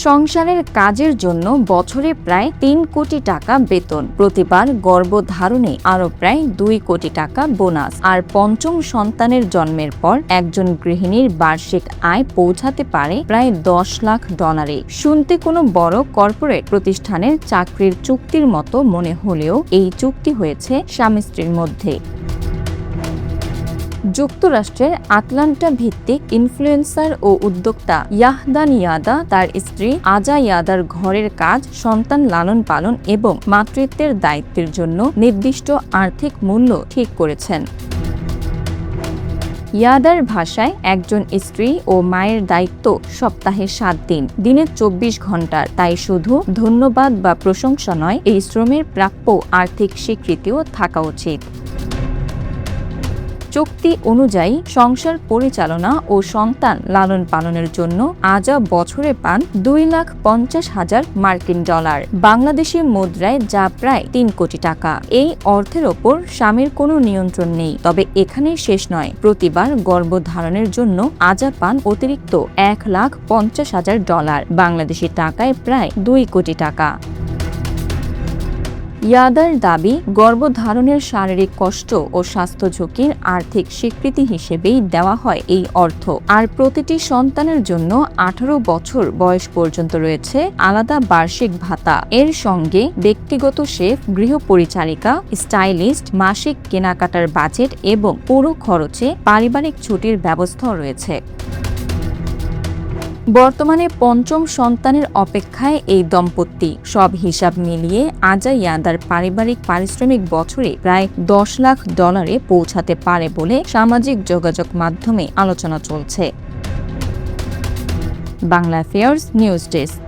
সংসারের কাজের জন্য বছরে প্রায় ৩ কোটি টাকা বেতন, প্রতিবার গর্ভধারণে আরও প্রায় ২ কোটি টাকা বোনাস, আর পঞ্চম সন্তানের জন্মের পর একজন গৃহিণীর বার্ষিক আয় পৌঁছাতে পারে প্রায় $10 লাখ। শুনতে কোনো বড় কর্পোরেট প্রতিষ্ঠানের চাকরির চুক্তির মতো মনে হলেও এই চুক্তি হয়েছে স্বামী স্ত্রীর মধ্যে। যুক্তরাষ্ট্রের আটলান্টা ভিত্তিক ইনফ্লুয়েন্সার ও উদ্যোক্তা ইয়াহদান ইয়াদা তার স্ত্রী আজা ইয়াদার ঘরের কাজ, সন্তান লালন পালন এবং মাতৃত্বের দায়িত্বের জন্য নির্দিষ্ট আর্থিক মূল্য ঠিক করেছেন। ইয়াদার ভাষায়, একজন স্ত্রী ও মায়ের দায়িত্ব সপ্তাহে 7 দিন, দিনে 24 ঘন্টার। তাই শুধু ধন্যবাদ বা প্রশংসা নয়, এই শ্রমের প্রাপ্য আর্থিক স্বীকৃতিও থাকা উচিত। চুক্তি অনুযায়ী সংসার পরিচালনা ও সন্তান লালন পালনের জন্য আজা বছরে পান $2,50,000 বাংলাদেশি মুদ্রায়, যা প্রায় 3 কোটি টাকা। এই অর্থের ওপর স্বামীর কোনো নিয়ন্ত্রণ নেই। তবে এখানেই শেষ নয়, প্রতিবার গর্ভধারণের জন্য আজা পান অতিরিক্ত $1,50,000 বাংলাদেশি টাকায় প্রায় 2 কোটি টাকা। ইয়াদার দাবি, গর্ভধারণের শারীরিক কষ্ট ও স্বাস্থ্য ঝুঁকির আর্থিক স্বীকৃতি হিসেবেই দেওয়া হয় এই অর্থ। আর প্রতিটি সন্তানের জন্য 18 বছর বয়স পর্যন্ত রয়েছে আলাদা বার্ষিক ভাতা। এর সঙ্গে ব্যক্তিগত শেফ, গৃহপরিচারিকা, স্টাইলিস্ট, মাসিক কেনাকাটার বাজেট এবং পুরো খরচে পারিবারিক ছুটির ব্যবস্থাও রয়েছে। বর্তমানে পঞ্চম সন্তানের অপেক্ষায় এই দম্পতি। সব হিসাব মিলিয়ে আজা ইয়াদার পারিবারিক পারিশ্রমিক বছরে প্রায় $10 লাখ পৌঁছাতে পারে বলে সামাজিক যোগাযোগ মাধ্যমে আলোচনা চলছে। Bangla affairs news desk.